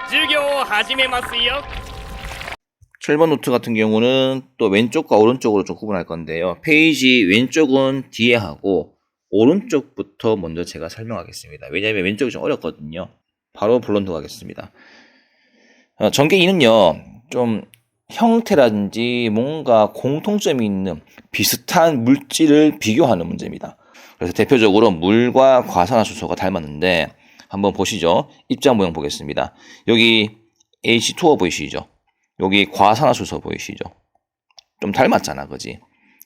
授業を始めますよ. 7번 노트 같은 경우는 또 왼쪽과 오른쪽으로 좀 구분할 건데요. 페이지 왼쪽은 뒤에 하고 오른쪽부터 먼저 제가 설명하겠습니다. 왜냐하면 왼쪽이 좀 어렵거든요. 바로 본론 들어가겠습니다. 전개 2는요. 좀 형태라든지 뭔가 공통점이 있는 비슷한 물질을 비교하는 문제입니다. 그래서 대표적으로 물과 과산화수소가 닮았는데 한번 보시죠. 입장 모형 보겠습니다. 여기 H2O 보이시죠? 여기 과산화수소 보이시죠? 좀 닮았잖아, 그지?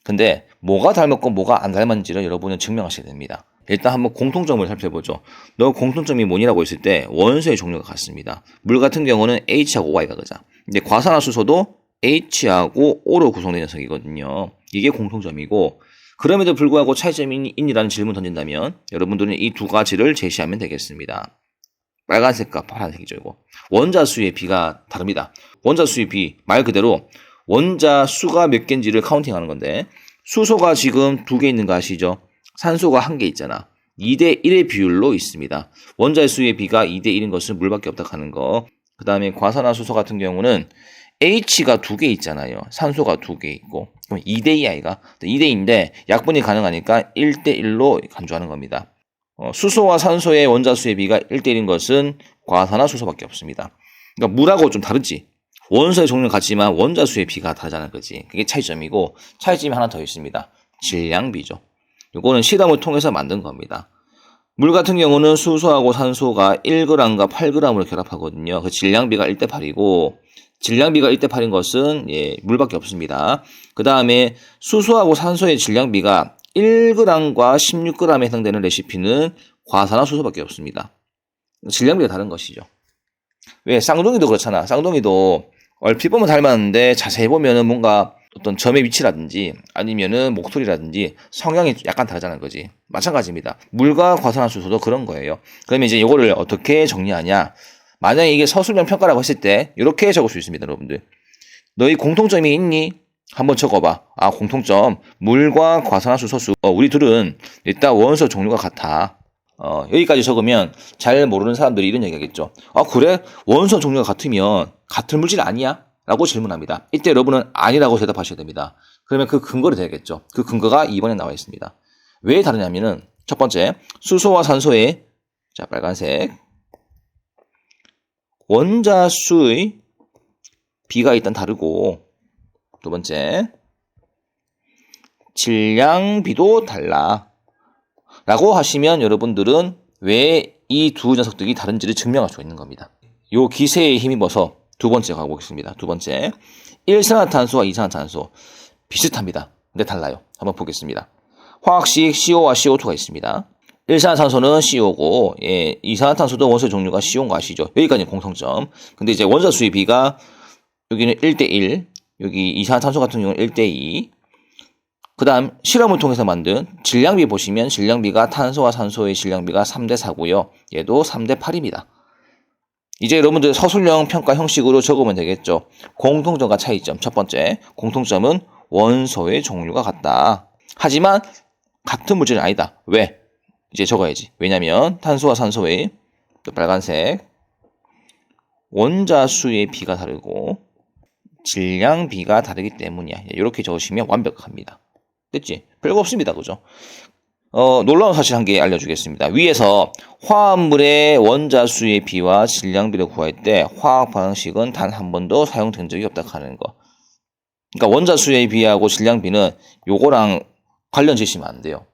근데 뭐가 닮았고 뭐가 안 닮았는지를 여러분은 증명하셔야 됩니다. 일단 한번 공통점을 살펴보죠. 너 공통점이 뭐니라고 했을 때 원소의 종류가 같습니다. 물 같은 경우는 H하고 Y가 그자. 근데 과산화수소도 H하고 O로 구성된 녀석이거든요. 이게 공통점이고 그럼에도 불구하고 차이점이 있니라는 질문 던진다면 여러분들은 이 두 가지를 제시하면 되겠습니다. 빨간색과 파란색이죠. 이거. 원자 수의 비가 다릅니다. 원자 수의 비 말 그대로 원자 수가 몇 개인지를 카운팅하는 건데 수소가 지금 2개 있는 거 아시죠? 산소가 1개 있잖아. 2대 1의 비율로 있습니다. 원자 수의 비가 2대 1인 것은 물밖에 없다 하는 거. 그 다음에 과산화수소 같은 경우는 H가 2개 있잖아요. 산소가 2개 있고. 그럼 2대2 아이가? 2대2인데 약분이 가능하니까 1대1로 간주하는 겁니다. 수소와 산소의 원자 수의 비가 1대1인 것은 과산화수소밖에 없습니다. 그러니까 물하고 좀 다르지. 원소의 종류는 같지만 원자 수의 비가 다르다는 거지. 그게 차이점이고 차이점이 하나 더 있습니다. 질량비죠. 이거는 실험을 통해서 만든 겁니다. 물 같은 경우는 수소하고 산소가 1g과 8g으로 결합하거든요. 그 질량비가 1대8이고 질량비가 1대8인 것은 물밖에 없습니다. 그 다음에 수소하고 산소의 질량비가 1g과 16g에 해당되는 레시피는 과산화수소밖에 없습니다. 질량비가 다른 것이죠. 왜? 쌍둥이도 그렇잖아. 쌍둥이도 얼핏 보면 닮았는데 자세히 보면은 뭔가 어떤 점의 위치라든지 아니면은 목소리라든지 성향이 약간 다르다는 거지. 마찬가지입니다. 물과 과산화수소도 그런 거예요. 그러면 이제 이거를 어떻게 정리하냐? 만약에 이게 서술형 평가라고 했을 때 이렇게 적을 수 있습니다, 여러분들. 너희 공통점이 있니? 한번 적어봐. 아, 공통점. 물과 과산화수소. 우리 둘은 일단 원소 종류가 같아. 여기까지 적으면 잘 모르는 사람들이 이런 얘기 하겠죠. 아, 그래? 원소 종류가 같으면 같은 물질 아니야? 라고 질문합니다. 이때 여러분은 아니라고 대답하셔야 됩니다. 그러면 그 근거를 대야겠죠. 그 근거가 2번에 나와 있습니다. 왜 다르냐면은 첫 번째, 수소와 산소의 자, 빨간색 원자 수의 비가 일단 다르고 두 번째, 질량비도 달라. 라고 하시면 여러분들은 왜 이 두 녀석들이 다른지를 증명할 수 있는 겁니다. 요 기세에 힘입어서 두 번째 가보겠습니다. 두 번째, 일산화탄소와 이산화탄소 비슷합니다. 근데 달라요. 한번 보겠습니다. 화학식 CO와 CO2가 있습니다. 일산화탄소는 CO고 이산화탄소도 원소 종류가 CO인 거 아시죠? 여기까지 공통점. 근데 이제 원자 수의 비가 여기는 1대1, 여기 이산화탄소 같은 경우는 1대2. 그 다음 실험을 통해서 만든 질량비 보시면 질량비가 탄소와 산소의 질량비가 3대4고요. 얘도 3대8입니다. 이제 여러분들 서술형 평가 형식으로 적으면 되겠죠. 공통점과 차이점. 첫 번째, 공통점은 원소의 종류가 같다. 하지만 같은 물질은 아니다. 왜? 이제 적어야지. 왜냐면 탄소와 산소의 또 빨간색 원자 수의 비가 다르고 질량비가 다르기 때문이야. 이렇게 적으시면 완벽합니다. 됐지? 별거 없습니다. 그죠? 놀라운 사실 한 개 알려주겠습니다. 위에서 화합물의 원자 수의 비와 질량비를 구할 때 화학 방식은 단 한 번도 사용된 적이 없다 하는 거. 그러니까 원자 수의 비하고 질량비는 요거랑 관련 지시면 안 돼요.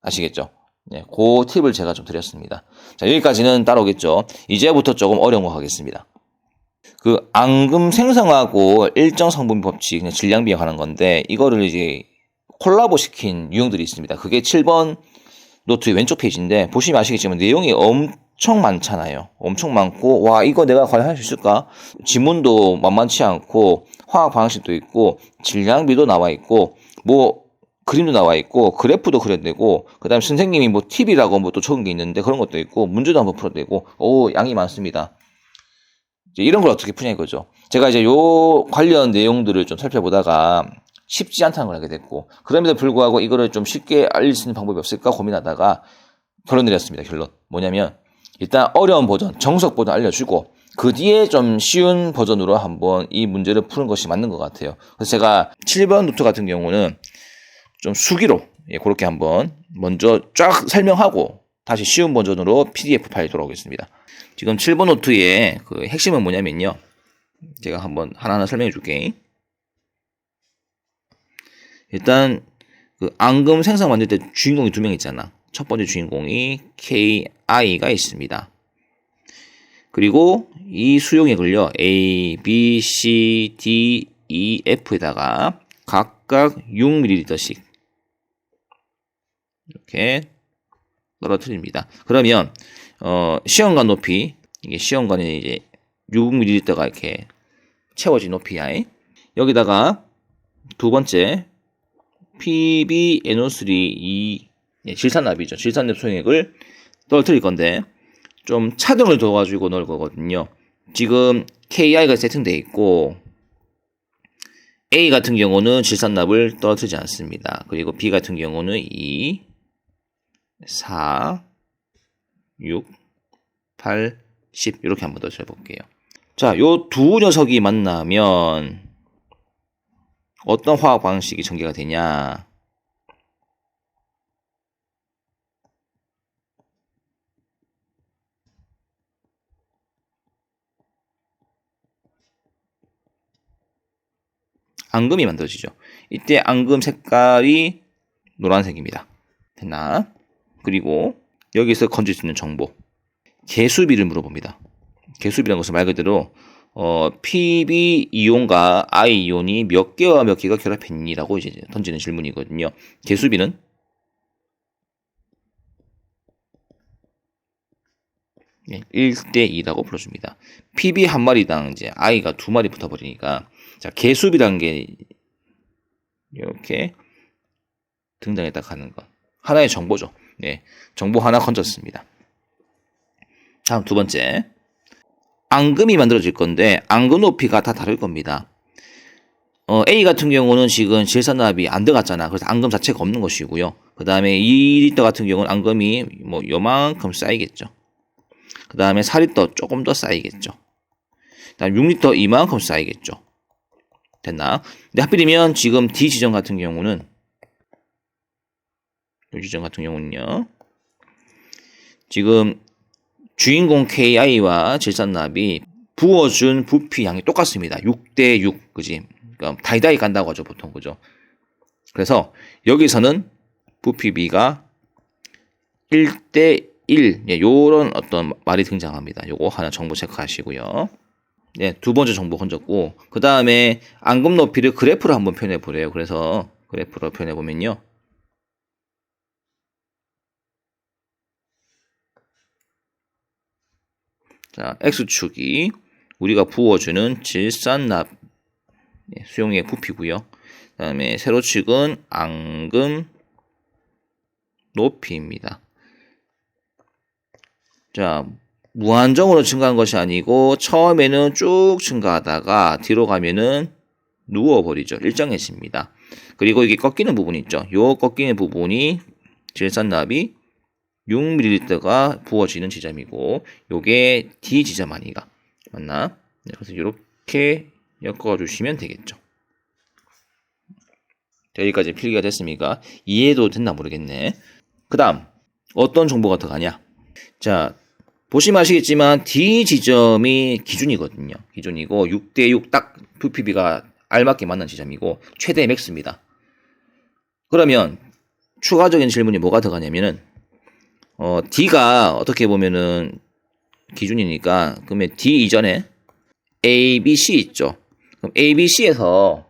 아시겠죠? 네, 그 팁을 제가 좀 드렸습니다. 자, 여기까지는 따라오겠죠. 이제부터 조금 어려운 거 하겠습니다. 그 앙금 생성하고 일정 성분 법칙, 질량비에 관한 건데 이거를 이제 콜라보 시킨 유형들이 있습니다. 그게 7번 노트 왼쪽 페이지인데 보시면 아시겠지만 내용이 엄청 많잖아요. 엄청 많고 와 이거 내가 과연 할 수 있을까? 지문도 만만치 않고 화학 방식도 있고 질량비도 나와 있고 뭐 그림도 나와 있고 그래프도 그려야 되고 그다음에 선생님이 뭐 팁이라고 뭐 또 적은 게 있는데 그런 것도 있고 문제도 한번 풀어야 되고 양이 많습니다. 이제 이런 걸 어떻게 푸냐 이거죠. 제가 이제 요 관련 내용들을 좀 살펴보다가 쉽지 않다는 걸 알게 됐고 그럼에도 불구하고 이거를 좀 쉽게 알릴 수 있는 방법이 없을까 고민하다가 결론 내렸습니다. 결론 뭐냐면 일단 어려운 버전 정석 버전 알려주고 그 뒤에 좀 쉬운 버전으로 한번 이 문제를 푸는 것이 맞는 것 같아요. 그래서 제가 7번 노트 같은 경우는 좀 수기로 그렇게 한번 먼저 쫙 설명하고 다시 쉬운 버전으로 PDF 파일 돌아오겠습니다. 지금 7번 노트의 그 핵심은 뭐냐면요. 제가 한번 하나하나 설명해 줄게. 일단 그 앙금 생성 만들 때 주인공이 2명 있잖아. 첫 번째 주인공이 KI가 있습니다. 그리고 이 수용액을요, A, B, C, D, E, F에다가 각각 6ml씩 이렇게 떨어뜨립니다. 그러면 시험관 높이, 이게 시험관에 이제 6ml가 이렇게 채워진 높이야. 여기다가 두 번째 PbNO3 이 질산납이죠. 질산납 수용액을 떨어뜨릴 건데 좀 차등을 둬가지고 넣을 거거든요. 지금 KI가 세팅되어 있고 A 같은 경우는 질산납을 떨어뜨리지 않습니다. 그리고 B 같은 경우는 2, 4, 6, 8, 10 이렇게 한번 더 해볼게요. 자, 요 두 녀석이 만나면 어떤 화학 방식이 전개가 되냐? 앙금이 만들어지죠. 이때 앙금 색깔이 노란색입니다. 됐나? 그리고 여기서 건질 수 있는 정보. 개수비를 물어봅니다. 개수비라는 것은 말 그대로 PB 이온과 I 이온이 몇 개와 몇 개가 결합했니라고 이제 던지는 질문이거든요. 개수비는 1대2라고 불러줍니다. PB 한 마리당 이제 I가 2마리 붙어버리니까 자, 개수비라는 게 이렇게 등장에 딱 하는 것. 하나의 정보죠. 네, 정보 하나 건졌습니다. 다음 두 번째. 앙금이 만들어질 건데 앙금 높이가 다 다를 겁니다. A 같은 경우는 지금 질산납이 안 들어갔잖아. 그래서 앙금 자체가 없는 것이고요. 그 다음에 2리터 같은 경우는 앙금이 뭐 요만큼 쌓이겠죠. 그 다음에 4리터 조금 더 쌓이겠죠. 그 다음 6리터 이만큼 쌓이겠죠. 됐나? 근데 하필이면 지금 D 지점 같은 경우는 이 지점 같은 경우는요. 지금 주인공 KI와 질산납이 부어준 부피 양이 똑같습니다. 6대6 그지? 그러니까 다이다이 간다고 하죠 보통 그죠? 그래서 여기서는 부피비가 1대1 요런 어떤 말이 등장합니다. 요거 하나 정보 체크하시고요. 네, 두 번째 정보 건졌고 그 다음에 앙금 높이를 그래프로 한번 표현해 보래요. 그래서 그래프로 표현해 보면요. 자, X축이 우리가 부어주는 질산납 수용액 부피고요. 그 다음에 세로축은 앙금 높이입니다. 자, 무한정으로 증가한 것이 아니고 처음에는 쭉 증가하다가 뒤로 가면은 누워버리죠. 일정해집니다. 그리고 이게 꺾이는 부분이 있죠. 요 꺾이는 부분이 질산납이 6ml가 부어지는 지점이고 요게 D 지점 아니가 맞나? 네, 그래서 이렇게 엮어 주시면 되겠죠. 여기까지 필기가 됐습니까? 이해도 됐나 모르겠네. 그 다음 어떤 정보가 들어가냐? 자, 보시면 아시겠지만 D 지점이 기준이거든요. 기준이고 6대6 딱 부피비가 알맞게 맞는 지점이고 최대 맥스입니다. 그러면 추가적인 질문이 뭐가 들어가냐면은 D가 어떻게 보면은 기준이니까 그러면 D 이전에 A, B, C 있죠. 그럼 A, B, C에서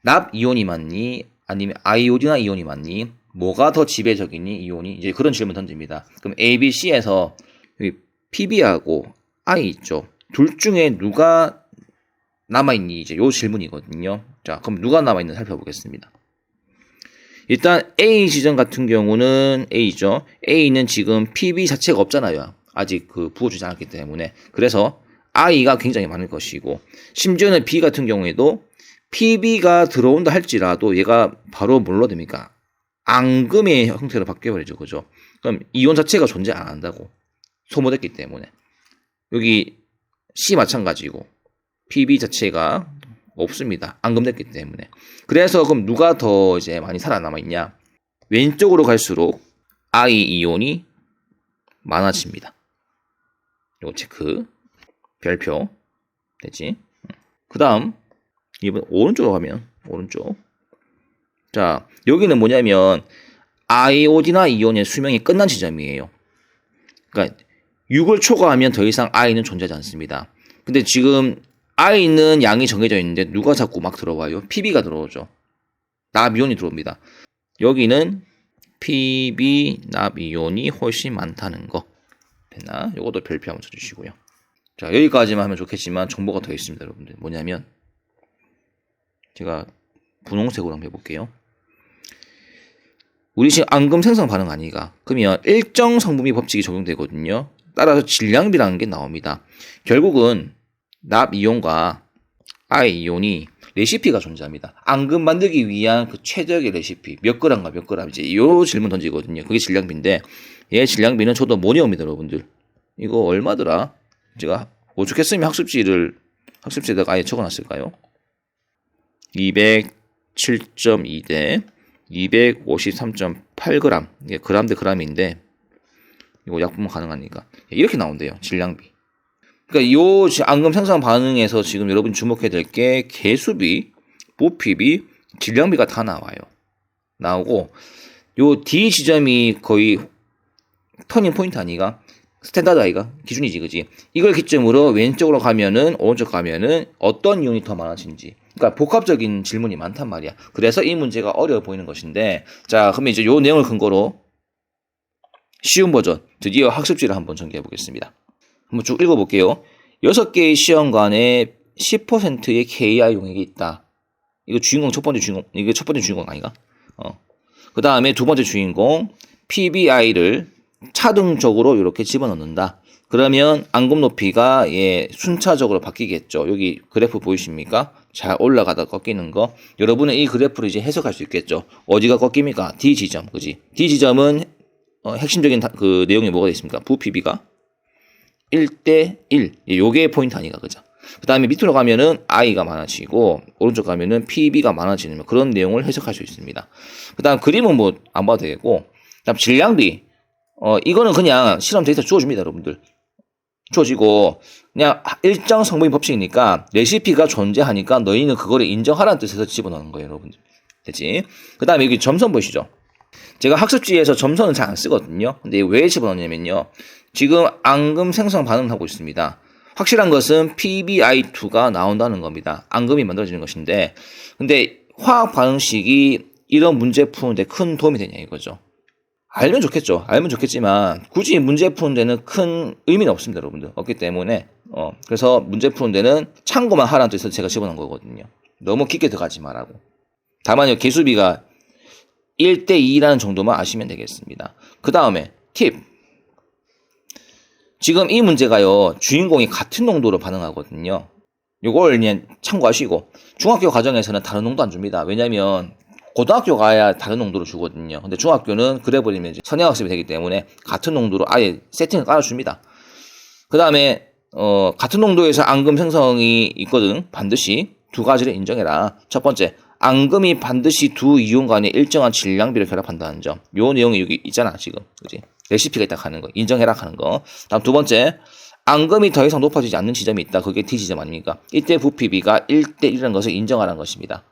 납 이온이 맞니? 아니면 아이오디나 이온이 맞니? 뭐가 더 지배적이니? 이온이 이제 그런 질문 던집니다. 그럼 A, B, C에서 여기 PB하고 I 있죠. 둘 중에 누가 남아있니? 이제 요 질문이거든요. 자, 그럼 누가 남아있는지 살펴보겠습니다. 일단 A 지점 같은 경우는 A죠. A는 지금 PB 자체가 없잖아요. 아직 그 부어주지 않았기 때문에. 그래서 I가 굉장히 많을 것이고 심지어는 B 같은 경우에도 PB가 들어온다 할지라도 얘가 바로 뭘로 됩니까? 앙금의 형태로 바뀌어버리죠. 그죠? 그럼 이온 자체가 존재 안 한다고. 소모됐기 때문에. 여기 C 마찬가지고 PB 자체가 없습니다. 앙금됐기 때문에. 그래서 그럼 누가 더 이제 많이 살아남아 있냐? 왼쪽으로 갈수록 I 이온이 많아집니다. 요거 체크. 별표. 됐지? 그 다음 이번 오른쪽으로 가면 오른쪽. 자, 여기는 뭐냐면 아이오디나 이온의 수명이 끝난 지점이에요. 그러니까 6을 초과하면 더 이상 I는 존재하지 않습니다. 근데 지금 I는 양이 정해져 있는데 누가 자꾸 막 들어와요? PB가 들어오죠. 납이온이 들어옵니다. 여기는 PB 납이온이 훨씬 많다는 거. 됐나? 요것도 별표 한번 쳐주시고요. 자, 여기까지만 하면 좋겠지만 정보가 더 있습니다, 여러분들. 뭐냐면 제가 분홍색으로 한번 해볼게요. 우리 지금 앙금 생성 반응 아니가? 그러면 일정 성분비 법칙이 적용되거든요. 따라서 질량비라는 게 나옵니다. 결국은 납이온과 I이온이 레시피가 존재합니다. 앙금 만들기 위한 그 최적의 레시피 몇 그램과 몇 그램 이제 이 질문 던지거든요. 그게 질량비인데 얘 질량비는 저도 못 외웁니다, 여러분들. 이거 얼마더라? 제가 오죽했으면 학습지에다가 아예 적어놨을까요? 207.2대 253.8g 이게 그램 대 그램인데 이거 약분만 가능하니까 이렇게 나온대요. 질량비. 그러니까 요 앙금 생성 반응에서 지금 여러분 주목해야 될 게 개수비, 부피비, 질량비가 다 나와요. 나오고 요 D 지점이 거의 터닝 포인트 아니가? 스탠다드 아이가? 기준이지, 그지? 이걸 기점으로 왼쪽으로 가면은 오른쪽 가면은 어떤 이온이 더 많아진지. 그러니까 복합적인 질문이 많단 말이야. 그래서 이 문제가 어려워 보이는 것인데, 자, 그러면 이제 요 내용을 근거로 쉬운 버전 드디어 학습지를 한번 전개해 보겠습니다. 한번 쭉 읽어볼게요. 6개의 시험관에 10%의 KI 용액이 있다. 이거 주인공 첫 번째 주인공, 이게 첫 번째 주인공 아닌가? 그 다음에 두 번째 주인공 PBI를 차등적으로 이렇게 집어넣는다. 그러면 앙금 높이가 순차적으로 바뀌겠죠. 여기 그래프 보이십니까? 잘 올라가다 꺾이는 거. 여러분은 이 그래프를 이제 해석할 수 있겠죠. 어디가 꺾입니까? D 지점, 그지? D 지점은 핵심적인 그 내용이 뭐가 있습니까? 부PB가 1대1. 요게 포인트 아니가, 그죠? 그 다음에 밑으로 가면은 I가 많아지고, 오른쪽 가면은 PB가 많아지는 그런 내용을 해석할 수 있습니다. 그 다음 그림은 뭐 안 봐도 되겠고, 그 다음 질량비. 이거는 그냥 실험 데이터 주어줍니다, 여러분들. 주어지고, 그냥 일정 성분의 법칙이니까, 레시피가 존재하니까 너희는 그거를 인정하라는 뜻에서 집어넣는 거예요, 여러분들. 됐지? 그 다음에 여기 점선 보이시죠? 제가 학습지에서 점선은 잘 안 쓰거든요. 근데 왜 집어넣냐면요. 지금 앙금 생성 반응을 하고 있습니다. 확실한 것은 PBI2가 나온다는 겁니다. 앙금이 만들어지는 것인데, 근데 화학 반응식이 이런 문제 푸는데 큰 도움이 되냐 이거죠. 알면 좋겠죠. 알면 좋겠지만 굳이 문제 푸는 데는 큰 의미는 없습니다, 여러분들. 없기 때문에 그래서 문제 푸는 데는 참고만 하라는 뜻에서 제가 집어넣은 거거든요. 너무 깊게 들어가지 말라고. 다만 개수비가 1대2라는 정도만 아시면 되겠습니다. 그 다음에 팁. 지금 이 문제가요, 주인공이 같은 농도로 반응하거든요. 요걸 그냥 참고하시고, 중학교 과정에서는 다른 농도 안 줍니다. 왜냐면 고등학교 가야 다른 농도로 주거든요. 근데 중학교는 그래버리면 이제 선행학습이 되기 때문에 같은 농도로 아예 세팅을 깔아줍니다. 그 다음에 같은 농도에서 앙금 생성이 있거든. 반드시 두 가지를 인정해라. 첫 번째, 앙금이 반드시 두 이온 간의 일정한 질량비를 결합한다는 점. 요 내용이 여기 있잖아, 지금. 그지? 레시피가 있다 하는 거. 인정해라 하는 거. 다음 두 번째, 앙금이 더 이상 높아지지 않는 지점이 있다. 그게 D 지점 아닙니까? 이때 부피비가 1대1이라는 것을 인정하라는 것입니다.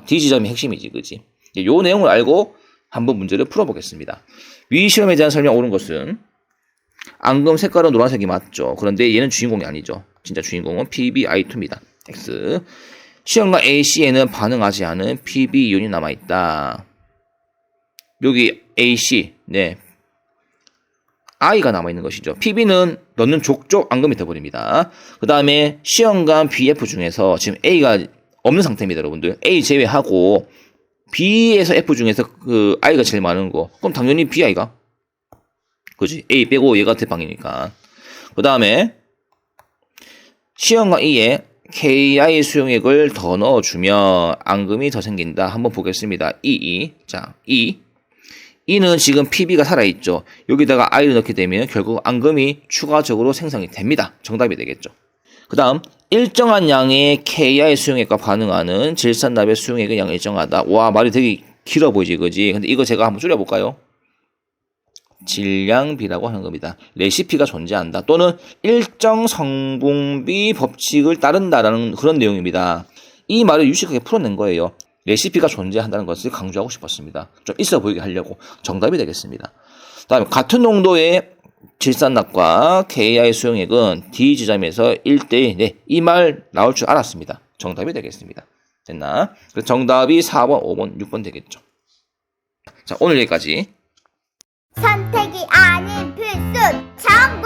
D 지점이 핵심이지, 그지? 요 내용을 알고 한번 문제를 풀어보겠습니다. 위 시험에 대한 설명 옳은 것은 앙금 색깔은 노란색이 맞죠. 그런데 얘는 주인공이 아니죠. 진짜 주인공은 PBI2입니다. X. 시험과 AC에는 반응하지 않은 PB 이온이 남아있다. 여기 AC, 네. I가 남아있는 것이죠. PB는 넣는 족족 앙금이 되어버립니다. 그 다음에 시험관 BF 중에서 지금 A가 없는 상태입니다, 여러분들. A 제외하고 B에서 F 중에서 그 I가 제일 많은 거. 그럼 당연히 BI가. 그지? A 빼고 얘가 대방이니까. 그 다음에 시험관 E에 KI 수용액을 더 넣어주면 앙금이 더 생긴다. 한번 보겠습니다. 자, E는 지금 PB가 살아있죠. 여기다가 I를 넣게 되면 결국 앙금이 추가적으로 생성이 됩니다. 정답이 되겠죠. 그 다음 일정한 양의 KI 수용액과 반응하는 질산납의 수용액의 양이 일정하다. 와, 말이 되게 길어 보이지, 그지? 근데 이거 제가 한번 줄여볼까요? 질량비라고 하는 겁니다. 레시피가 존재한다. 또는 일정 성분비 법칙을 따른다라는 그런 내용입니다. 이 말을 유식하게 풀어낸 거예요. 레시피가 존재한다는 것을 강조하고 싶었습니다. 좀 있어 보이게 하려고. 정답이 되겠습니다. 다음에 같은 농도의 질산납과 KI 수용액은 D 지점에서 1대1. 네, 이 말 나올 줄 알았습니다. 정답이 되겠습니다. 됐나? 그래서 정답이 4번, 5번, 6번 되겠죠. 자, 오늘 여기까지. 선택이 아닌 필수 정답